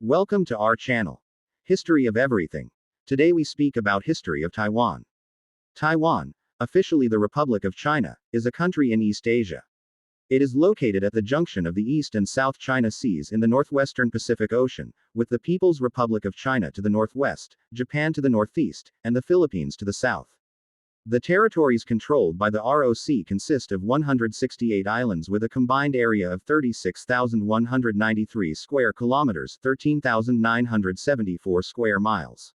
Welcome to our channel. History of Everything. Today we speak about history of Taiwan. Taiwan, officially the Republic of China, is a country in East Asia. It is located at the junction of the East and South China Seas in the northwestern Pacific Ocean, with the People's Republic of China to the northwest, Japan to the northeast, and the Philippines to the south. The territories controlled by the ROC consist of 168 islands with a combined area of 36,193 square kilometers, 13,974 square miles.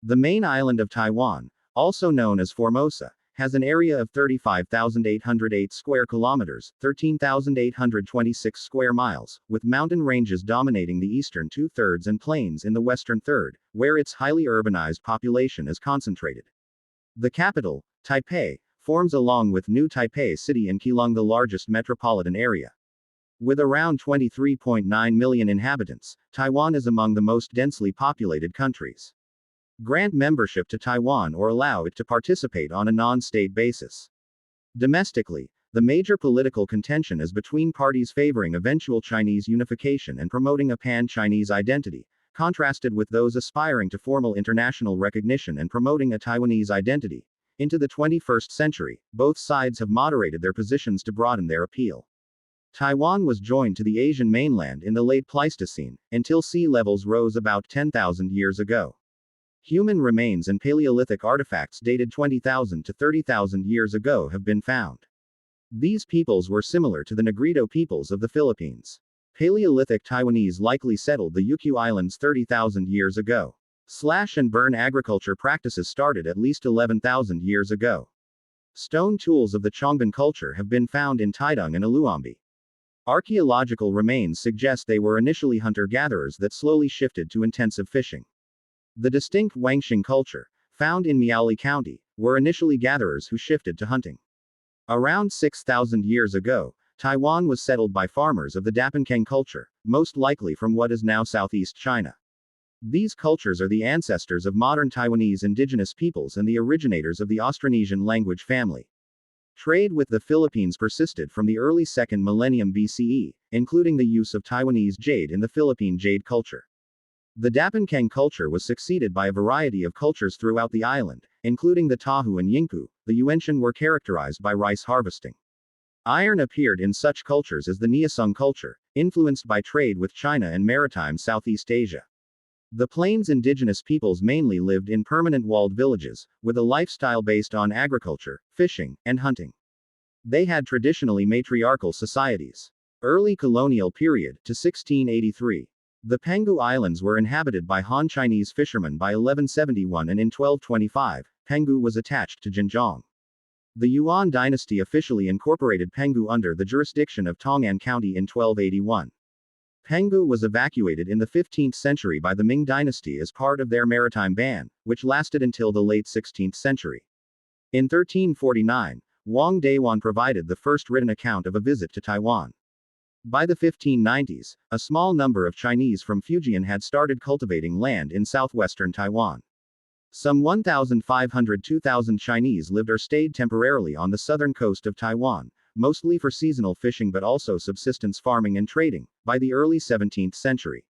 The main island of Taiwan, also known as Formosa, has an area of 35,808 square kilometers, 13,826 square miles, with mountain ranges dominating the eastern two-thirds and plains in the western third, where its highly urbanized population is concentrated. The capital, Taipei, forms along with New Taipei City and Keelung the largest metropolitan area. With around 23.9 million inhabitants, Taiwan is among the most densely populated countries. Grant membership to Taiwan or allow it to participate on a non-state basis. Domestically, the major political contention is between parties favoring eventual Chinese unification and promoting a pan-Chinese identity, contrasted with those aspiring to formal international recognition and promoting a Taiwanese identity. Into the 21st century, both sides have moderated their positions to broaden their appeal. Taiwan was joined to the Asian mainland in the late Pleistocene, until sea levels rose about 10,000 years ago. Human remains and Paleolithic artifacts dated 20,000 to 30,000 years ago have been found. These peoples were similar to the Negrito peoples of the Philippines. Paleolithic Taiwanese likely settled the Ryukyu Islands 30,000 years ago. Slash and burn agriculture practices started at least 11,000 years ago. Stone tools of the Chongan culture have been found in Taidung and Aluambi. Archaeological remains suggest they were initially hunter-gatherers that slowly shifted to intensive fishing. The distinct Wangxing culture, found in Miaoli County, were initially gatherers who shifted to hunting. Around 6,000 years ago, Taiwan was settled by farmers of the Dapankeng culture, most likely from what is now southeast China. These cultures are the ancestors of modern Taiwanese indigenous peoples and the originators of the Austronesian language family. Trade with the Philippines persisted from the early 2nd millennium BCE, including the use of Taiwanese jade in the Philippine jade culture. The Dapankeng culture was succeeded by a variety of cultures throughout the island, including the Tahu and Yingpu. The Yuanshan were characterized by rice harvesting. Iron appeared in such cultures as the Niasong culture, influenced by trade with China and maritime Southeast Asia. The plains indigenous peoples mainly lived in permanent walled villages, with a lifestyle based on agriculture, fishing, and hunting. They had traditionally matriarchal societies. Early colonial period, to 1683. The Penghu Islands were inhabited by Han Chinese fishermen by 1171 and in 1225, Penghu was attached to Zhenjiang. The Yuan dynasty officially incorporated Penghu under the jurisdiction of Tong'an County in 1281. Penghu was evacuated in the 15th century by the Ming dynasty as part of their maritime ban, which lasted until the late 16th century. In 1349, Wang Dayuan provided the first written account of a visit to Taiwan. By the 1590s, a small number of Chinese from Fujian had started cultivating land in southwestern Taiwan. Some 1,500–2,000 Chinese lived or stayed temporarily on the southern coast of Taiwan, mostly for seasonal fishing but also subsistence farming and trading, by the early 17th century.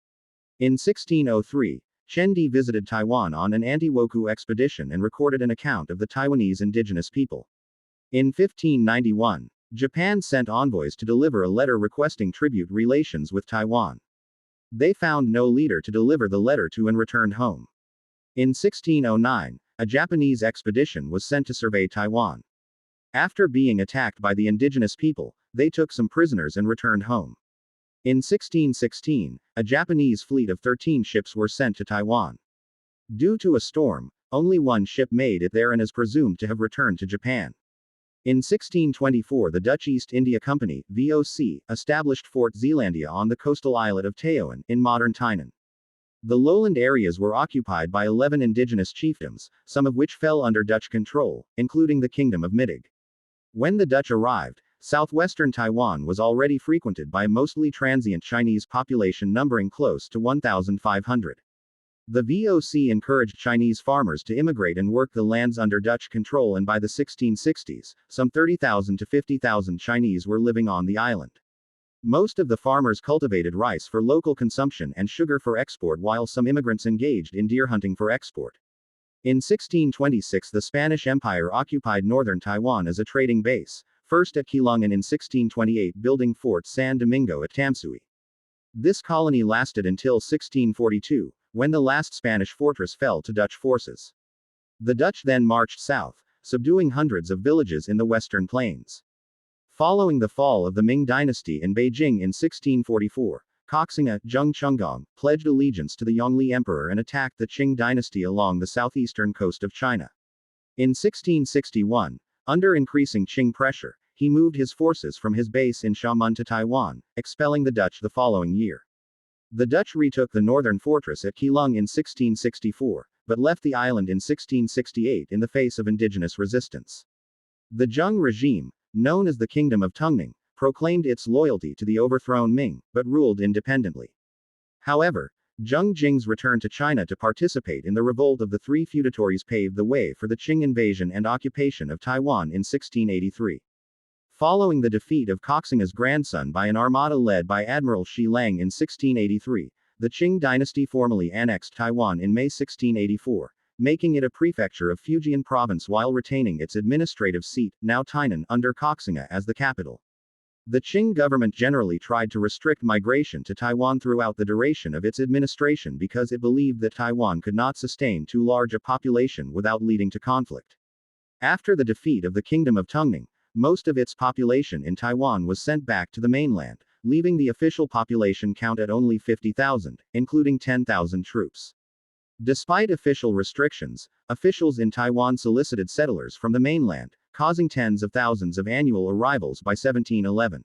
In 1603, Chen Di visited Taiwan on an anti-Wokou expedition and recorded an account of the Taiwanese indigenous people. In 1591, Japan sent envoys to deliver a letter requesting tribute relations with Taiwan. They found no leader to deliver the letter to and returned home. In 1609, a Japanese expedition was sent to survey Taiwan. After being attacked by the indigenous people, they took some prisoners and returned home. In 1616, a Japanese fleet of 13 ships were sent to Taiwan. Due to a storm, only one ship made it there and is presumed to have returned to Japan. In 1624, the Dutch East India Company, VOC, established Fort Zeelandia on the coastal islet of Taoan, in modern Tainan. The lowland areas were occupied by 11 indigenous chiefdoms, some of which fell under Dutch control, including the Kingdom of Midig. When the Dutch arrived, southwestern Taiwan was already frequented by a mostly transient Chinese population numbering close to 1,500. The VOC encouraged Chinese farmers to immigrate and work the lands under Dutch control, and by the 1660s, some 30,000 to 50,000 Chinese were living on the island. Most of the farmers cultivated rice for local consumption and sugar for export, while some immigrants engaged in deer hunting for export. In 1626, the Spanish Empire occupied northern Taiwan as a trading base, first at Keelung and in 1628 building Fort San Domingo at Tamsui. This colony lasted until 1642, when the last Spanish fortress fell to Dutch forces. The Dutch then marched south, subduing hundreds of villages in the western plains. Following the fall of the Ming dynasty in Beijing in 1644, Koxinga, Zheng Chunggong, pledged allegiance to the Yongli Emperor and attacked the Qing dynasty along the southeastern coast of China. In 1661, under increasing Qing pressure, he moved his forces from his base in Xiamen to Taiwan, expelling the Dutch the following year. The Dutch retook the northern fortress at Keelung in 1664, but left the island in 1668 in the face of indigenous resistance. The Zheng regime, known as the Kingdom of Tungning, proclaimed its loyalty to the overthrown Ming, but ruled independently. However, Zheng Jing's return to China to participate in the revolt of the three feudatories paved the way for the Qing invasion and occupation of Taiwan in 1683. Following the defeat of Koxinga's grandson by an armada led by Admiral Shi Lang in 1683, the Qing dynasty formally annexed Taiwan in May 1684, making it a prefecture of Fujian province while retaining its administrative seat, now Tainan, under Koxinga as the capital. The Qing government generally tried to restrict migration to Taiwan throughout the duration of its administration because it believed that Taiwan could not sustain too large a population without leading to conflict. After the defeat of the Kingdom of Tungning, most of its population in Taiwan was sent back to the mainland, leaving the official population count at only 50,000, including 10,000 troops. Despite official restrictions, officials in Taiwan solicited settlers from the mainland, causing tens of thousands of annual arrivals by 1711.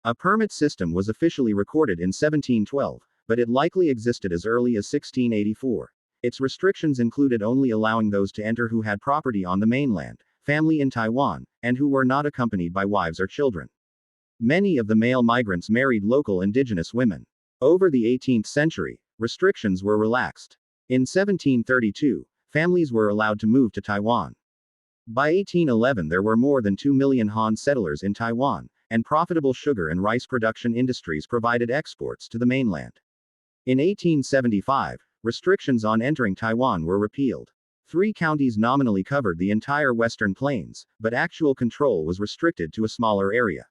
A permit system was officially recorded in 1712, but it likely existed as early as 1684. Its restrictions included only allowing those to enter who had property on the mainland, family in Taiwan, and who were not accompanied by wives or children. Many of the male migrants married local indigenous women. Over the 18th century, restrictions were relaxed. In 1732, families were allowed to move to Taiwan. By 1811 there were more than 2 million Han settlers in Taiwan, and profitable sugar and rice production industries provided exports to the mainland. In 1875, restrictions on entering Taiwan were repealed. 3 counties nominally covered the entire western plains, but actual control was restricted to a smaller area.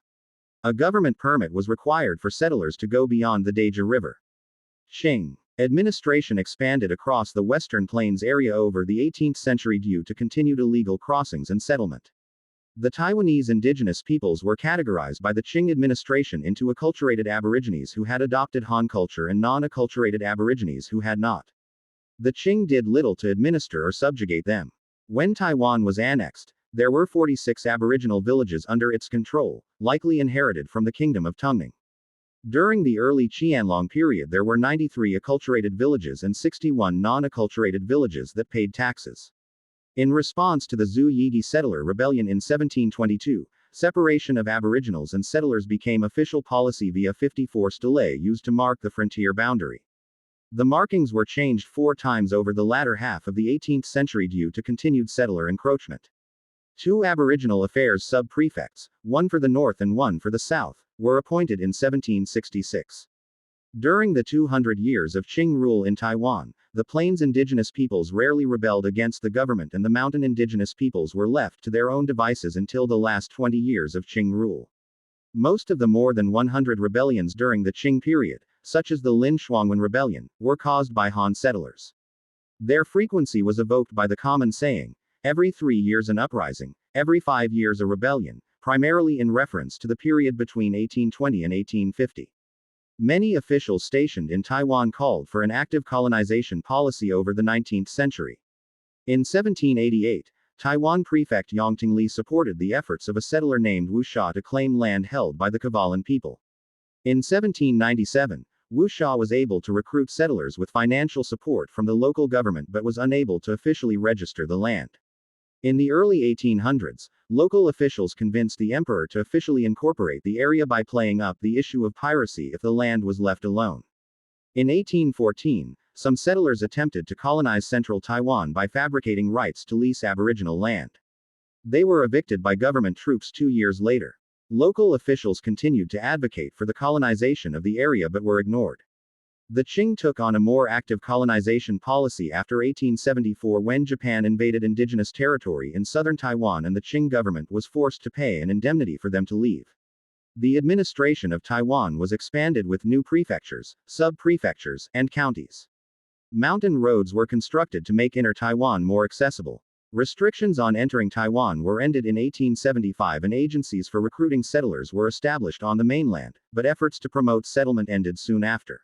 A government permit was required for settlers to go beyond the Deja River. Qing administration expanded across the Western Plains area over the 18th century due to continued illegal crossings and settlement. The Taiwanese indigenous peoples were categorized by the Qing administration into acculturated Aborigines who had adopted Han culture and non-acculturated Aborigines who had not. The Qing did little to administer or subjugate them. When Taiwan was annexed, there were 46 Aboriginal villages under its control, likely inherited from the Kingdom of Tungning. During the early Qianlong period there were 93 acculturated villages and 61 non-acculturated villages that paid taxes. In response to the Zhu Yigi settler rebellion in 1722, separation of Aboriginals and settlers became official policy via 54 stelae used to mark the frontier boundary. The markings were changed 4 times over the latter half of the 18th century due to continued settler encroachment. 2 Aboriginal Affairs sub-prefects, one for the north and one for the south, were appointed in 1766. During the 200 years of Qing rule in Taiwan, the plains indigenous peoples rarely rebelled against the government and the mountain indigenous peoples were left to their own devices until the last 20 years of Qing rule. Most of the more than 100 rebellions during the Qing period, such as the Lin Shuangwen Rebellion, were caused by Han settlers. Their frequency was evoked by the common saying, every 3 years an uprising, every 5 years a rebellion, primarily in reference to the period between 1820 and 1850. Many officials stationed in Taiwan called for an active colonization policy over the 19th century. In 1788, Taiwan prefect Yang Tingli supported the efforts of a settler named Wu Sha to claim land held by the Kavalan people. In 1797, Wu Sha was able to recruit settlers with financial support from the local government but was unable to officially register the land. In the early 1800s, local officials convinced the emperor to officially incorporate the area by playing up the issue of piracy if the land was left alone. In 1814, some settlers attempted to colonize central Taiwan by fabricating rights to lease Aboriginal land. They were evicted by government troops 2 years later. Local officials continued to advocate for the colonization of the area but were ignored. The Qing took on a more active colonization policy after 1874 when Japan invaded indigenous territory in southern Taiwan and the Qing government was forced to pay an indemnity for them to leave. The administration of Taiwan was expanded with new prefectures, sub-prefectures, and counties. Mountain roads were constructed to make inner Taiwan more accessible. Restrictions on entering Taiwan were ended in 1875 and agencies for recruiting settlers were established on the mainland, but efforts to promote settlement ended soon after.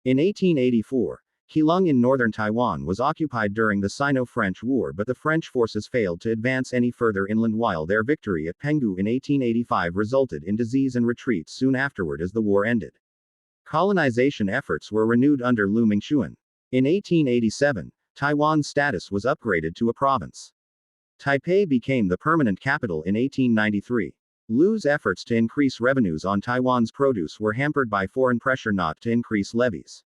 In 1884, Keelung in northern Taiwan was occupied during the Sino-French War, but the French forces failed to advance any further inland while their victory at Penghu in 1885 resulted in disease and retreat soon afterward as the war ended. Colonization efforts were renewed under Lu Mingchuan. In 1887, Taiwan's status was upgraded to a province. Taipei became the permanent capital in 1893. Lu's efforts to increase revenues on Taiwan's produce were hampered by foreign pressure not to increase levies.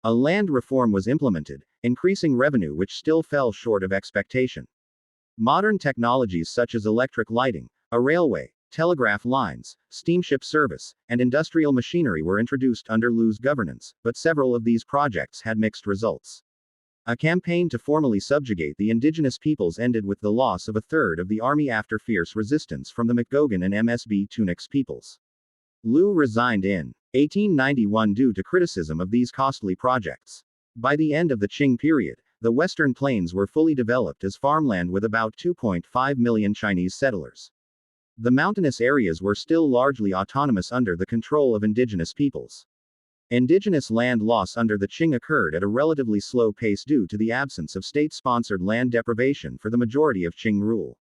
A land reform was implemented, increasing revenue which still fell short of expectation. Modern technologies such as electric lighting, a railway, telegraph lines, steamship service, and industrial machinery were introduced under Lu's governance, but several of these projects had mixed results. A campaign to formally subjugate the indigenous peoples ended with the loss of a third of the army after fierce resistance from the Mcgogan and MSB Tunix peoples. Lu resigned in 1891 due to criticism of these costly projects. By the end of the Qing period, the Western Plains were fully developed as farmland with about 2.5 million Chinese settlers. The mountainous areas were still largely autonomous under the control of indigenous peoples. Indigenous land loss under the Qing occurred at a relatively slow pace due to the absence of state-sponsored land deprivation for the majority of Qing rule.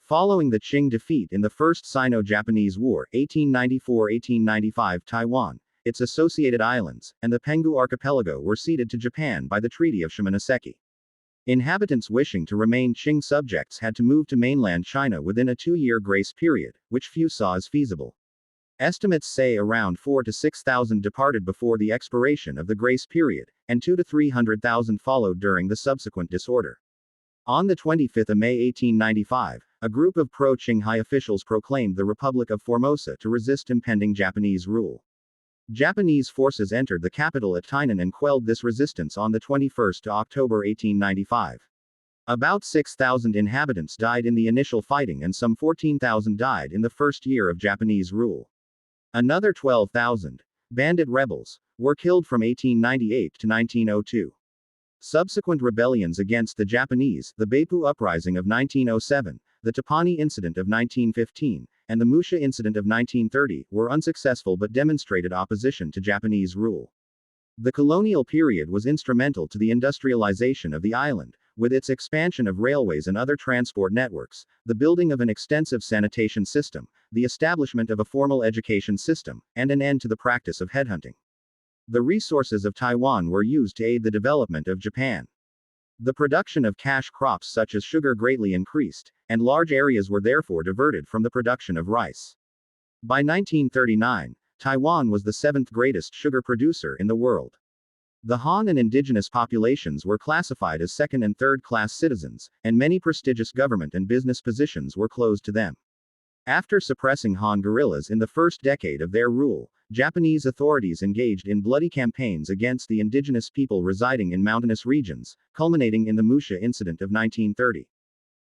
Following the Qing defeat in the First Sino-Japanese War, 1894-1895, Taiwan, its associated islands, and the Penghu archipelago were ceded to Japan by the Treaty of Shimonoseki. Inhabitants wishing to remain Qing subjects had to move to mainland China within a 2-year grace period, which few saw as feasible. Estimates say around 4,000 to 6,000 departed before the expiration of the grace period, and 200,000 to 300,000 followed during the subsequent disorder. On the 25th of May 1895, a group of pro-Qing high officials proclaimed the Republic of Formosa to resist impending Japanese rule. Japanese forces entered the capital at Tainan and quelled this resistance on the 21st of October 1895. About 6,000 inhabitants died in the initial fighting and some 14,000 died in the first year of Japanese rule. Another 12,000 bandit rebels were killed from 1898 to 1902. Subsequent rebellions against the Japanese, the Beipu Uprising of 1907, the Tepani Incident of 1915, and the Musha Incident of 1930, were unsuccessful but demonstrated opposition to Japanese rule. The colonial period was instrumental to the industrialization of the island, with its expansion of railways and other transport networks, the building of an extensive sanitation system, the establishment of a formal education system, and an end to the practice of headhunting. The resources of Taiwan were used to aid the development of Japan. The production of cash crops such as sugar greatly increased, and large areas were therefore diverted from the production of rice. By 1939, Taiwan was the 7th greatest sugar producer in the world. The Han and indigenous populations were classified as second- and third-class citizens, and many prestigious government and business positions were closed to them. After suppressing Han guerrillas in the first decade of their rule, Japanese authorities engaged in bloody campaigns against the indigenous people residing in mountainous regions, culminating in the Musha Incident of 1930.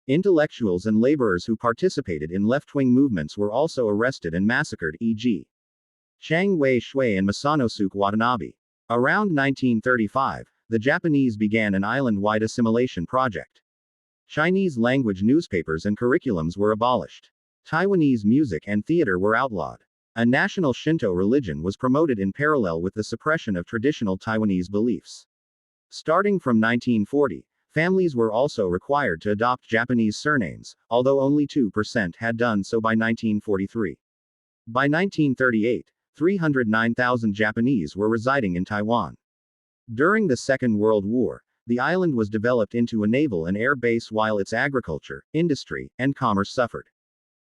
Intellectuals and laborers who participated in left-wing movements were also arrested and massacred, e.g. Chiang Wei-shui and Masanosuke Watanabe. Around 1935, the Japanese began an island-wide assimilation project. Chinese-language newspapers and curriculums were abolished. Taiwanese music and theater were outlawed. A national Shinto religion was promoted in parallel with the suppression of traditional Taiwanese beliefs. Starting from 1940, families were also required to adopt Japanese surnames, although only 2% had done so by 1943. By 1938, 309,000 Japanese were residing in Taiwan. During the Second World War, the island was developed into a naval and air base while its agriculture, industry, and commerce suffered.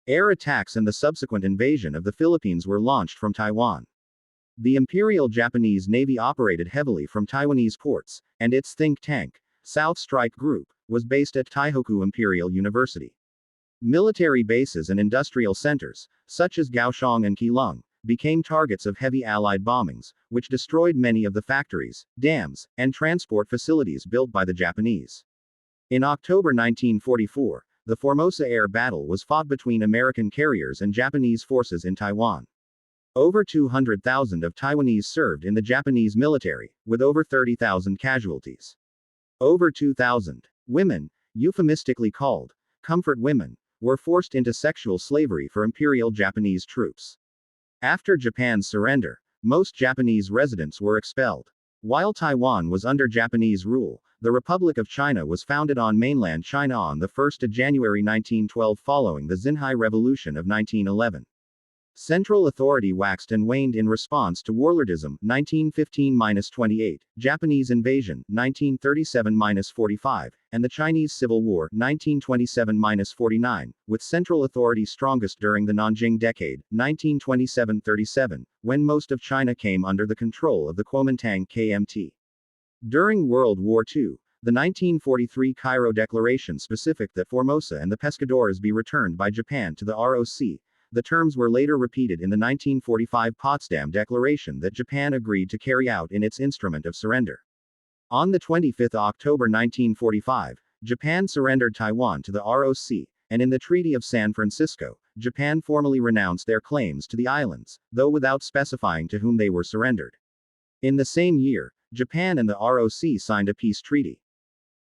Air attacks and the subsequent invasion of the Philippines were launched from Taiwan. The Imperial Japanese Navy operated heavily from Taiwanese ports, and its think tank, South Strike Group, was based at Taihoku Imperial University. Military bases and industrial centers, such as Kaohsiung and Keelung, became targets of heavy Allied bombings, which destroyed many of the factories, dams, and transport facilities built by the Japanese. In October 1944, the Formosa Air Battle was fought between American carriers and Japanese forces in Taiwan. Over 200,000 of Taiwanese served in the Japanese military, with over 30,000 casualties. Over 2,000 women, euphemistically called comfort women, were forced into sexual slavery for Imperial Japanese troops. After Japan's surrender, most Japanese residents were expelled. While Taiwan was under Japanese rule, the Republic of China was founded on mainland China on the 1st of January 1912 following the Xinhai Revolution of 1911. Central authority waxed and waned in response to warlordism, 1915-28, Japanese invasion, 1937-45, and the Chinese Civil War, 1927-49, with central authority strongest during the Nanjing Decade, 1927-37, when most of China came under the control of the Kuomintang KMT. During World War II, the 1943 Cairo Declaration specified that Formosa and the Pescadores be returned by Japan to the ROC. The terms were later repeated in the 1945 Potsdam Declaration that Japan agreed to carry out in its instrument of surrender. On the 25th October 1945, Japan surrendered Taiwan to the ROC, and in the Treaty of San Francisco, Japan formally renounced their claims to the islands, though without specifying to whom they were surrendered. In the same year, Japan and the ROC signed a peace treaty.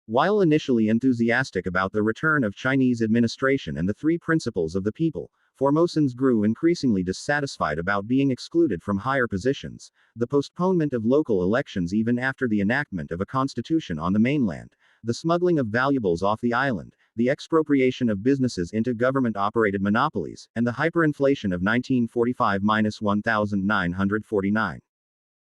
While initially enthusiastic about the return of Chinese administration and the three principles of the people, Formosans grew increasingly dissatisfied about being excluded from higher positions, the postponement of local elections even after the enactment of a constitution on the mainland, the smuggling of valuables off the island, the expropriation of businesses into government-operated monopolies, and the hyperinflation of 1945-1949.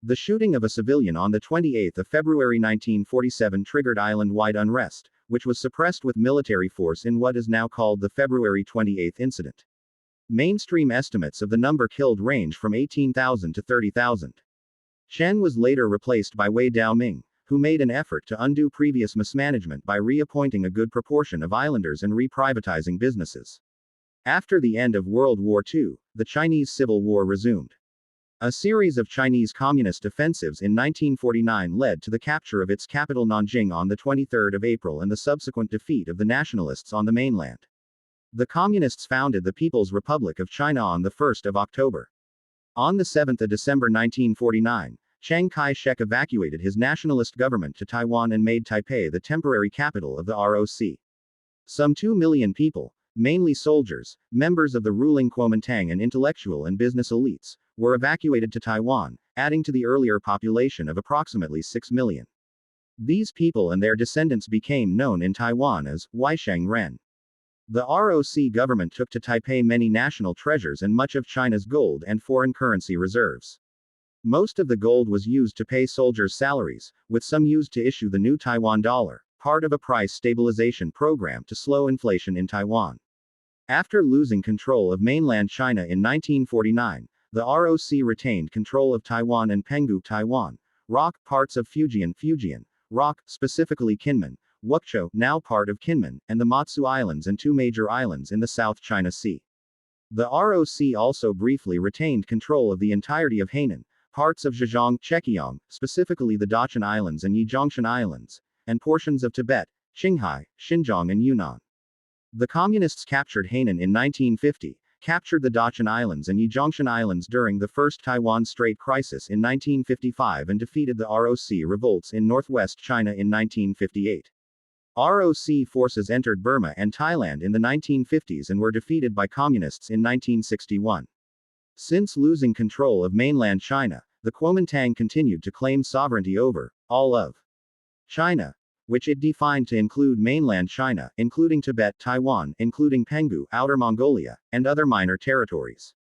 The shooting of a civilian on the 28th of February 1947 triggered island-wide unrest, which was suppressed with military force in what is now called the February 28 incident. Mainstream estimates of the number killed range from 18,000 to 30,000. Chen was later replaced by Wei Daoming, who made an effort to undo previous mismanagement by reappointing a good proportion of islanders and reprivatizing businesses. After the end of World War II, the Chinese Civil War resumed. A series of Chinese communist offensives in 1949 led to the capture of its capital Nanjing on the 23rd of April and the subsequent defeat of the nationalists on the mainland. The Communists founded the People's Republic of China on the 1st of October. On the 7th of December 1949, Chiang Kai-shek evacuated his nationalist government to Taiwan and made Taipei the temporary capital of the ROC. Some 2 million people, mainly soldiers, members of the ruling Kuomintang and intellectual and business elites, were evacuated to Taiwan, adding to the earlier population of approximately 6 million. These people and their descendants became known in Taiwan as Weisheng Ren. The ROC government took to Taipei many national treasures and much of China's gold and foreign currency reserves. Most of the gold was used to pay soldiers' salaries, with some used to issue the new Taiwan dollar, part of a price stabilization program to slow inflation in Taiwan. After losing control of mainland China in 1949, the ROC retained control of Taiwan and Penghu, Taiwan, ROC, parts of Fujian, ROC, specifically Kinmen, Wukcho, now part of Kinmen, and the Matsu Islands and 2 major islands in the South China Sea. The ROC also briefly retained control of the entirety of Hainan, parts of Zhejiang, Chekiang, specifically the Dachan Islands and Yijiangshan Islands, and portions of Tibet, Qinghai, Xinjiang and Yunnan. The Communists captured Hainan in 1950, captured the Dachan Islands and Yijiangshan Islands during the First Taiwan Strait Crisis in 1955 and defeated the ROC revolts in northwest China in 1958. ROC forces entered Burma and Thailand in the 1950s and were defeated by Communists in 1961. Since losing control of mainland China, the Kuomintang continued to claim sovereignty over all of China, which it defined to include mainland China, including Tibet, Taiwan, including Penghu, Outer Mongolia, and other minor territories.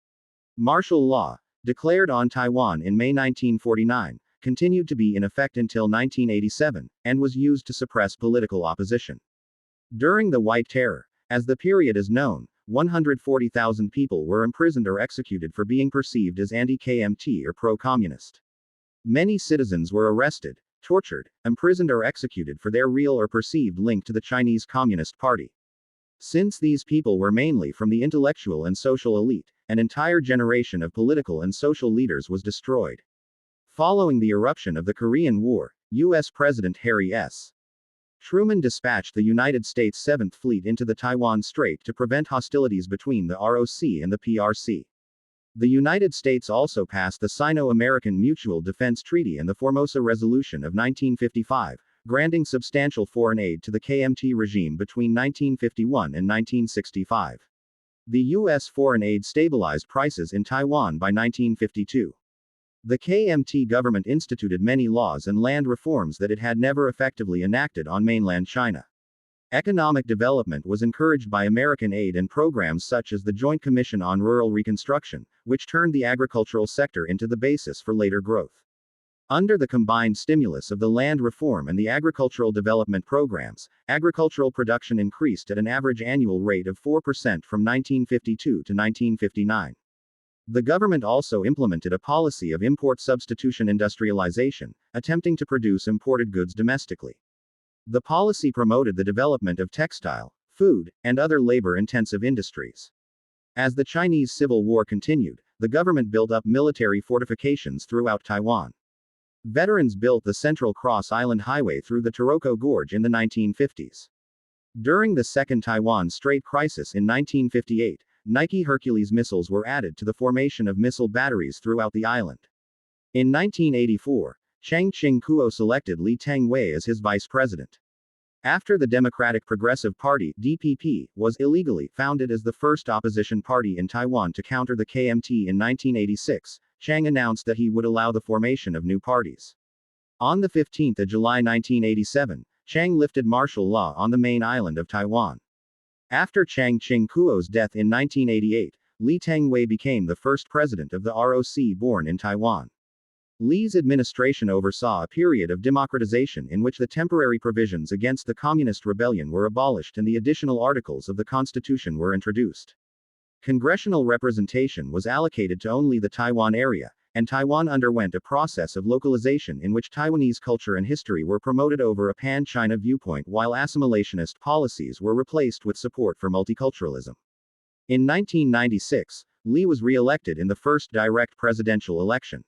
Martial law, declared on Taiwan in May 1949, continued to be in effect until 1987, and was used to suppress political opposition. During the White Terror, as the period is known, 140,000 people were imprisoned or executed for being perceived as anti-KMT or pro-communist. Many citizens were arrested, tortured, imprisoned or executed for their real or perceived link to the Chinese Communist Party. Since these people were mainly from the intellectual and social elite, an entire generation of political and social leaders was destroyed. Following the eruption of the Korean War, U.S. President Harry S. Truman dispatched the United States Seventh Fleet into the Taiwan Strait to prevent hostilities between the ROC and the PRC. The United States also passed the Sino-American Mutual Defense Treaty and the Formosa Resolution of 1955, granting substantial foreign aid to the KMT regime between 1951 and 1965. The U.S. foreign aid stabilized prices in Taiwan by 1952. The KMT government instituted many laws and land reforms that it had never effectively enacted on mainland China. Economic development was encouraged by American aid and programs such as the Joint Commission on Rural Reconstruction, which turned the agricultural sector into the basis for later growth. Under the combined stimulus of the land reform and the agricultural development programs, agricultural production increased at an average annual rate of 4% from 1952 to 1959. The government also implemented a policy of import substitution industrialization, attempting to produce imported goods domestically. The policy promoted the development of textile, food, and other labor-intensive industries. As the Chinese Civil War continued, the government built up military fortifications throughout Taiwan. Veterans built the Central Cross Island Highway through the Taroko Gorge in the 1950s. During the Second Taiwan Strait Crisis in 1958, Nike Hercules missiles were added to the formation of missile batteries throughout the island. In 1984, Chiang Ching-kuo selected Lee Teng-hui as his vice president. After the Democratic Progressive Party (DPP) was illegally founded as the first opposition party in Taiwan to counter the KMT in 1986, Chiang announced that he would allow the formation of new parties. On the 15th of July 1987, Chiang lifted martial law on the main island of Taiwan. After Chiang Ching-kuo's death in 1988, Lee Teng-hui became the first president of the ROC born in Taiwan. Lee's administration oversaw a period of democratization in which the temporary provisions against the communist rebellion were abolished and the additional articles of the Constitution were introduced. Congressional representation was allocated to only the Taiwan area, and Taiwan underwent a process of localization in which Taiwanese culture and history were promoted over a pan-China viewpoint while assimilationist policies were replaced with support for multiculturalism. In 1996, Lee was re-elected in the first direct presidential election.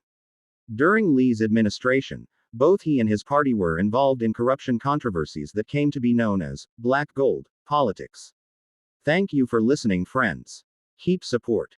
During Lee's administration, both he and his party were involved in corruption controversies that came to be known as black gold politics. Thank you for listening, friends. Keep support.